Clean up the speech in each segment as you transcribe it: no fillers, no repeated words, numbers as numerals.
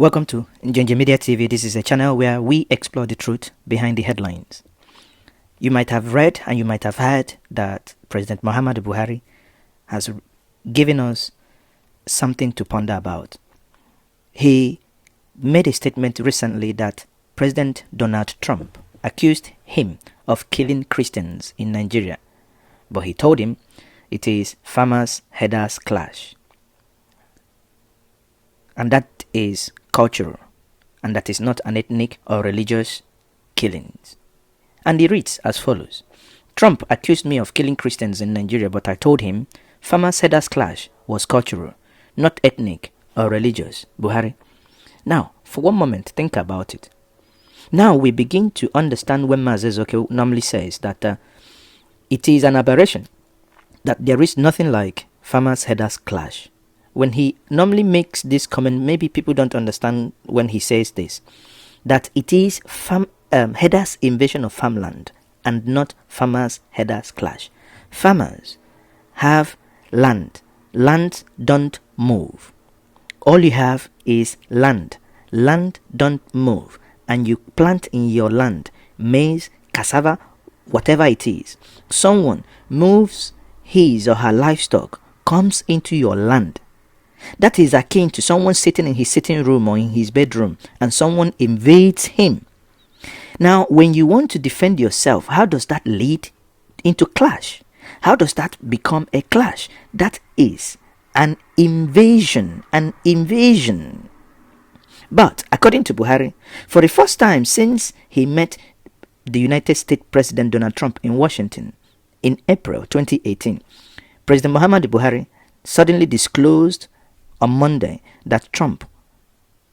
Welcome to Njenje Media TV. This is a channel where we explore the truth behind the headlines. You might have read and you might have heard that President Muhammadu Buhari has given us something to ponder about. He made a statement recently that President Donald Trump accused him of killing Christians in Nigeria, but he told him it is farmers' herders' clash. And that is cultural, and that is not an ethnic or religious killings. And he reads as follows: Trump accused me of killing Christians in Nigeria, but I told him farmers' herders' clash was cultural, not ethnic or religious. Buhari. Now, for one moment, think about it. Now we begin to understand when Mazezoke normally says that it is an aberration, that there is nothing like farmers' herders' clash. When he normally makes this comment, maybe people don't understand when he says this, that it is herders' invasion of farmland and not farmers' herders' clash. Farmers have land. Land don't move. All you have is land. Land don't move. And you plant in your land maize, cassava, whatever it is. Someone moves his or her livestock, comes into your land. That is akin to someone sitting in his sitting room or in his bedroom and someone invades him. Now, when you want to defend yourself, how does that lead into clash? How does that become a clash? That is an invasion. But according to Buhari, for the first time since he met the United States President Donald Trump in Washington in April 2018, President Muhammadu Buhari suddenly disclosed on Monday that Trump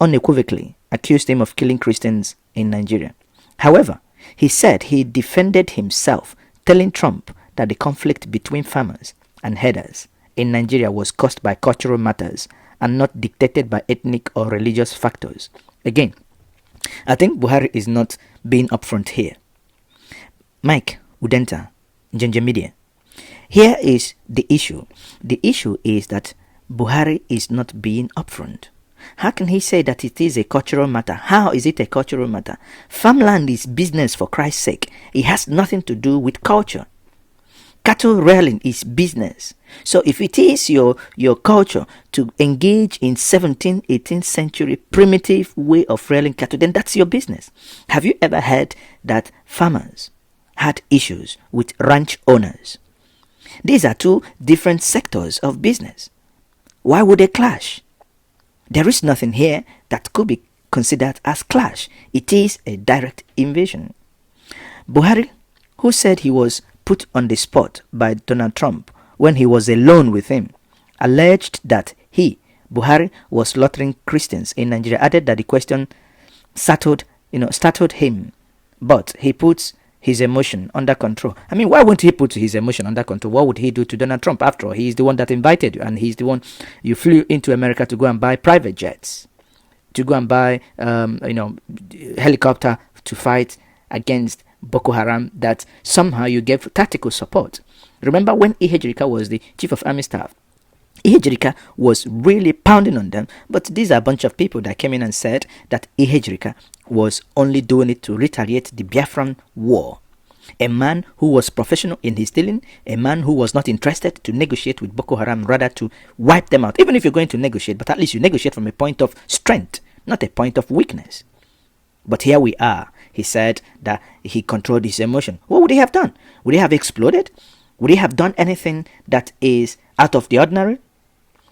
unequivocally accused him of killing Christians in Nigeria. However, he said he defended himself, telling Trump that the conflict between farmers and herders in Nigeria was caused by cultural matters and not dictated by ethnic or religious factors. Again, I think Buhari is not being upfront here. Mike Udenta, Njenje Media. Here is the issue. The issue is that Buhari is not being upfront. How can he say that it is a cultural matter? How is it a cultural matter? Farmland is business, for Christ's sake. It has nothing to do with culture. Cattle rearing is business. So if it is your culture to engage in 17th, 18th century primitive way of rearing cattle, then that's your business. Have you ever heard that farmers had issues with ranch owners? These are two different sectors of business. Why would they clash? There is nothing here that could be considered as clash. It is a direct invasion. Buhari, who said he was put on the spot by Donald Trump when he was alone with him, alleged that he, Buhari, was slaughtering Christians in Nigeria, added that the question startled him, but he puts his emotion under control. I mean, why wouldn't he put his emotion under control? What would he do to Donald Trump? After all, he's the one that invited you, and he's the one you flew into America to go and buy private jets, to go and buy, helicopter to fight against Boko Haram, that somehow you gave tactical support. Remember when Ejirika was the chief of army staff? Ejirika was really pounding on them, but these are a bunch of people that came in and said that Ejirika was only doing it to retaliate the Biafran war. A man who was professional in his dealing, a man who was not interested to negotiate with Boko Haram, rather to wipe them out. Even if you're going to negotiate, but at least you negotiate from a point of strength, not a point of weakness. But here we are. He said that he controlled his emotion. What would he have done? Would he have exploded? Would he have done anything that is out of the ordinary?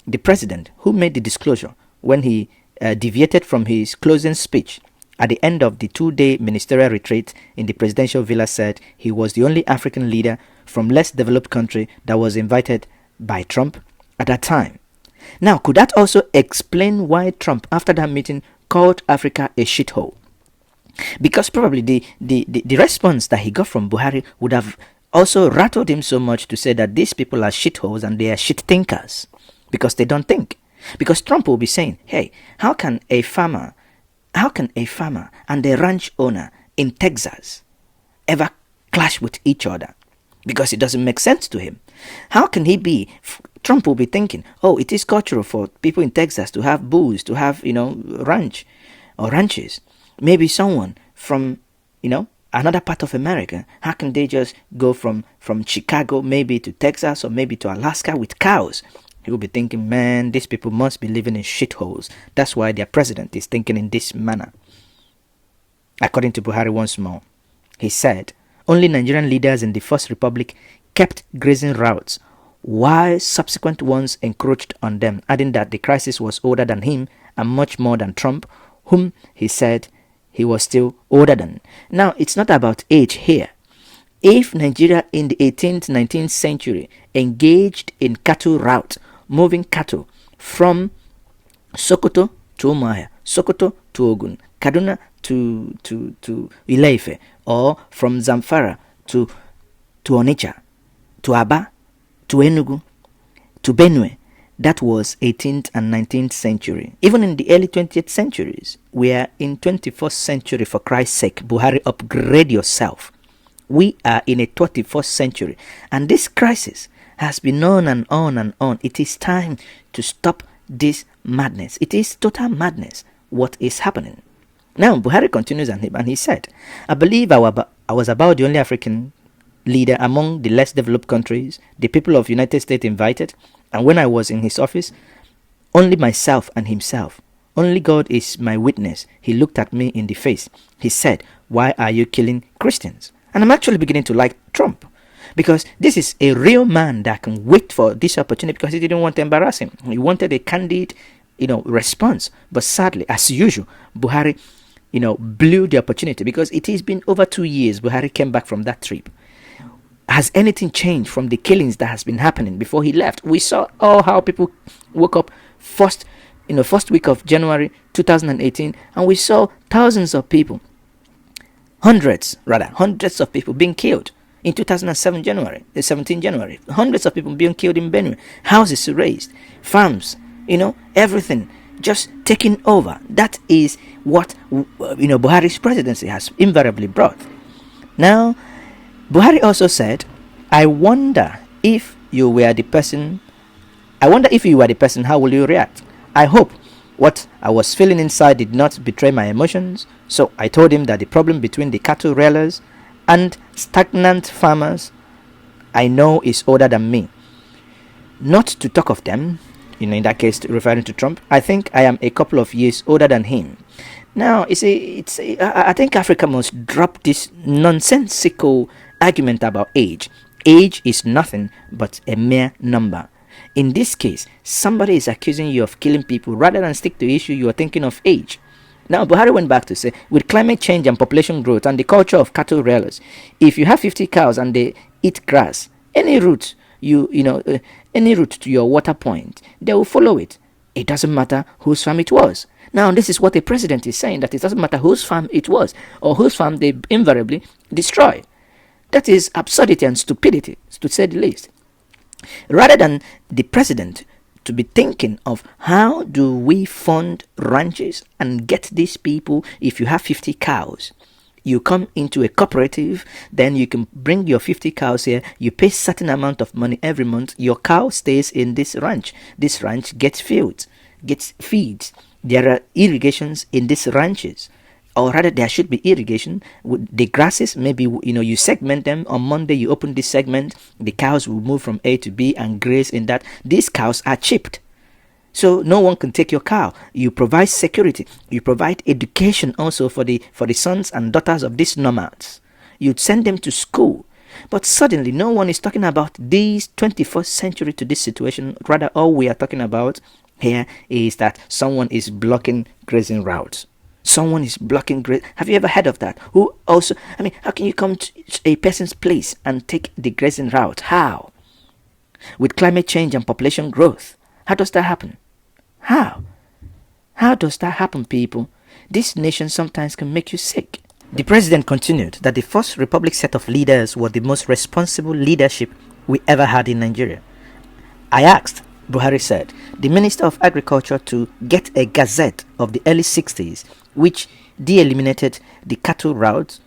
The president, who made the disclosure when he deviated from his closing speech at the end of the 2-day ministerial retreat in the presidential villa, said he was the only African leader from less developed country that was invited by Trump at that time. Now, could that also explain why Trump, after that meeting, called Africa a shithole? Because probably the response that he got from Buhari would have also rattled him so much to say that these people are shitholes and they are shit thinkers because they don't think. Because Trump will be saying, hey, how can a farmer and a ranch owner in Texas ever clash with each other? Because it doesn't make sense to him. How can he be Trump will be thinking, oh, it is cultural for people in Texas to have bulls, to have, ranch or ranches. Maybe someone from, another part of America, how can they just go from Chicago maybe to Texas or maybe to Alaska with cows? He will be thinking, man, these people must be living in shitholes. That's why their president is thinking in this manner. According to Buhari once more, he said, only Nigerian leaders in the First Republic kept grazing routes, while subsequent ones encroached on them, adding that the crisis was older than him and much more than Trump, whom he said he was still older than. Now, it's not about age here. If Nigeria in the 18th, 19th century engaged in cattle route, moving cattle from Sokoto to Umuahia, Sokoto to Ogun, Kaduna to Ile-Ife, or from Zamfara to Onitsha, to Aba, to Enugu, to Benue, that was 18th and 19th century. Even in the early 20th centuries, we are in 21st century, for Christ's sake. Buhari, upgrade yourself. We are in a 21st century, and this crisis has been on and on and on. It is time to stop this madness. It is total madness what is happening. Now, Buhari continues and he said, I believe I was about the only African leader among the less developed countries the people of United States invited, and when I was in his office, only myself and himself. Only God is my witness. He looked at me in the face. He said, why are you killing Christians? And I'm actually beginning to like Trump, because this is a real man that can wait for this opportunity, because he didn't want to embarrass him. He wanted a candid, response. But sadly, as usual, Buhari, blew the opportunity, because it has been over 2 years Buhari came back from that trip. Has anything changed from the killings that has been happening before he left? We saw how people woke up first week of January 2018, and we saw thousands of people, hundreds of people being killed in 2007 January, the 17th January. Hundreds of people being killed in Benue, houses erased, farms, everything just taking over. That is what Buhari's presidency has invariably brought. Now, Buhari also said, I wonder if you were the person, how will you react? I hope what I was feeling inside did not betray my emotions. So I told him that the problem between the cattle railers and stagnant farmers I know is older than me. Not to talk of them, in that case referring to Trump, I think I am a couple of years older than him. Now, you see, I think Africa must drop this nonsensical argument about age. Age is nothing but a mere number. In this case, somebody is accusing you of killing people. Rather than stick to the issue, you are thinking of age. Now, Buhari went back to say, with climate change and population growth and the culture of cattle railers, if you have 50 cows and they eat grass, any route any route to your water point, they will follow it. It doesn't matter whose farm it was. Now, this is what the president is saying, that it doesn't matter whose farm it was or whose farm they invariably destroy. That is absurdity and stupidity, to say the least. Rather than the president to be thinking of how do we fund ranches and get these people, if you have 50 cows, you come into a cooperative, then you can bring your 50 cows here, you pay certain amount of money every month, your cow stays in this ranch gets feeds. There are irrigations in these ranches, or rather there should be irrigation. With the grasses, maybe you segment them. On Monday you open this segment, the cows will move from A to B and graze in that. These cows are chipped, so no one can take your cow. You provide security, you provide education also for the sons and daughters of these nomads. You send them to school. But suddenly no one is talking about this 21st century to this situation. Rather, all we are talking about here is that someone is blocking grazing routes. Someone is blocking grazing. Have you ever heard of that? How can you come to a person's place and take the grazing route? How? With climate change and population growth. How does that happen? How? How does that happen, people? This nation sometimes can make you sick. The president continued that the First Republic set of leaders were the most responsible leadership we ever had in Nigeria. I asked, Buhari said, the Minister of Agriculture to get a gazette of the early 60s which de-eliminated the cattle routes,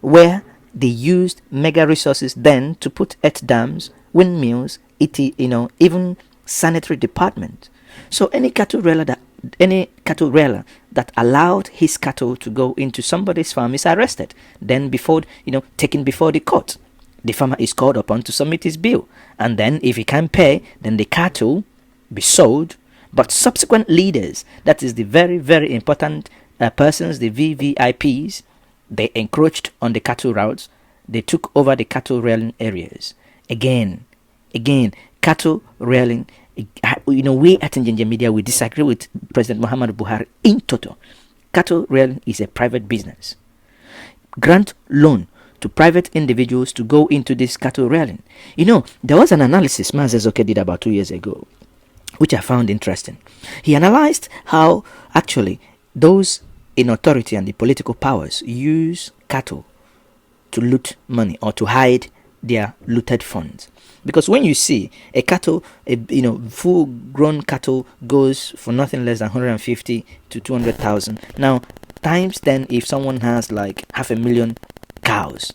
where they used mega resources then to put earth dams, windmills, even sanitary department. So any cattle railer that allowed his cattle to go into somebody's farm is arrested. Then taken before the court. The farmer is called upon to submit his bill. And then if he can't pay, then the cattle be sold. But subsequent leaders, that is the very, very important persons, the VVIPs, they encroached on the cattle routes. They took over the cattle railing areas. Again, cattle railing. We at Njenje Media, we disagree with President Muhammadu Buhari in total. Cattle railing is a private business. Grant loan to private individuals to go into this cattle railing. There was an analysis Mazezoke did about 2 years ago, which I found interesting. He analyzed how actually those in authority and the political powers use cattle to loot money or to hide their looted funds. Because when you see a cattle, full-grown cattle goes for nothing less than 150 to 200,000. Now, times then, if someone has like 500,000 cows,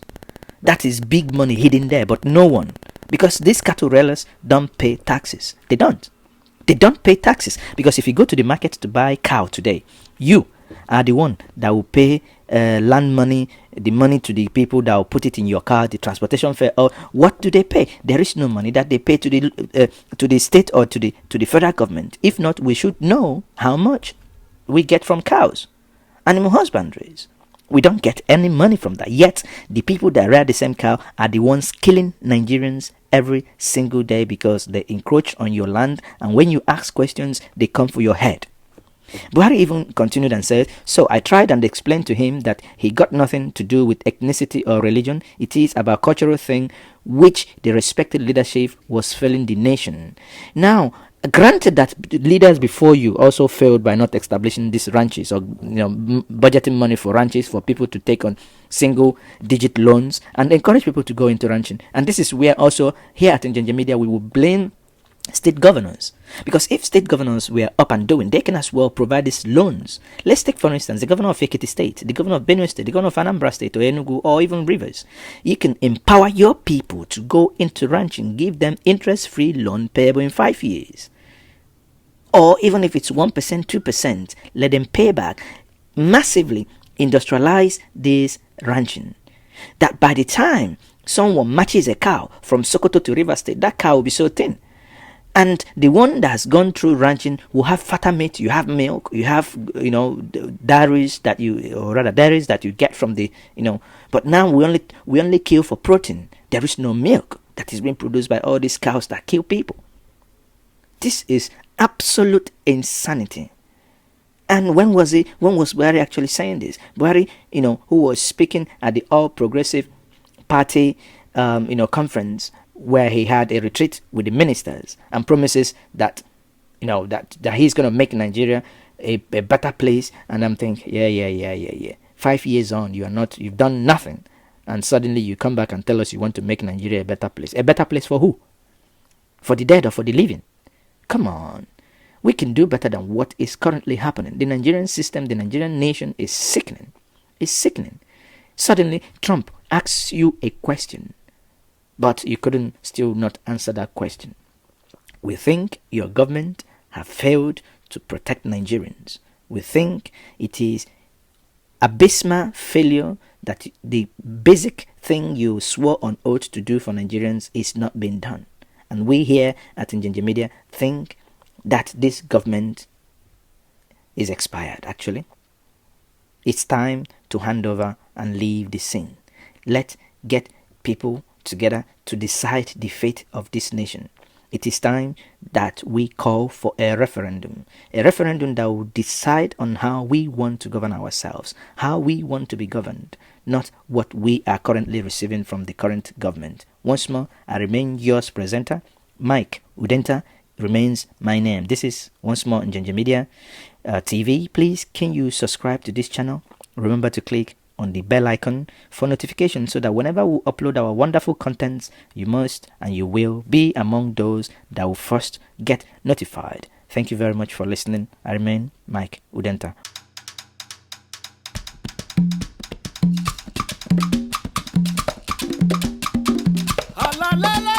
that is big money hidden there. But no one, because these cattle railers don't pay taxes. They don't pay taxes, because if you go to the market to buy cow today, you are the one that will pay land money, the money to the people that will put it in your car, the transportation fare. Or what do they pay? There is no money that they pay to the state or to the federal government. If not, we should know how much we get from cows. Animal husbandries, we don't get any money from that. Yet the people that rear the same cow are the ones killing Nigerians every single day because they encroach on your land, and when you ask questions, they come for your head. Buhari even continued and said, "So I tried and explained to him that he got nothing to do with ethnicity or religion. It is about cultural thing which the respected leadership was failing the nation." Now, granted that leaders before you also failed by not establishing these ranches or budgeting money for ranches for people to take on single-digit loans and encourage people to go into ranching. And this is where also here at Njenje Media we will blame state governors, because if state governors were up and doing, they can as well provide these loans. Let's take for instance the governor of Ekiti State, the governor of Benue State, the governor of Anambra State or Enugu or even Rivers. You can empower your people to go into ranching, give them interest-free loan payable in 5 years, or even if it's 1%, 2%, let them pay back. Massively industrialize this ranching, that by the time someone matches a cow from Sokoto to Rivers State, that cow will be so thin. And the one that has gone through ranching will have fatter meat, you have milk, you have, dairies that you get from the, but now we only kill for protein. There is no milk that is being produced by all these cows that kill people. This is absolute insanity. And when was Buhari actually saying this? Buhari, who was speaking at the All Progressive Party, conference, where he had a retreat with the ministers and promises that that he's going to make Nigeria a better place. And I'm thinking, yeah. 5 years on, you've done nothing, and suddenly you come back and tell us you want to make Nigeria a better place. A better place for who? For the dead or for the living? Come on, we can do better than what is currently happening. The Nigerian system, the Nigerian nation is sickening. It's sickening. Suddenly Trump asks you a question, but you couldn't still not answer that question. We think your government have failed to protect Nigerians. We think it is abysmal failure that the basic thing you swore on oath to do for Nigerians is not being done. And we here at Njenje Media think that this government is expired, actually. It's time to hand over and leave the scene. Let's get people together to decide the fate of this nation. It is time that we call for a referendum that will decide on how we want to govern ourselves, how we want to be governed, not what we are currently receiving from the current government. Once more, I remain yours presenter, Mike Udenta remains my name. This is once more Njenje Media TV. Please, can you subscribe to this channel? Remember to click on the bell icon for notifications so that whenever we upload our wonderful contents, you must and you will be among those that will first get notified. Thank you very much for listening. I remain Mike Udenta. La la la.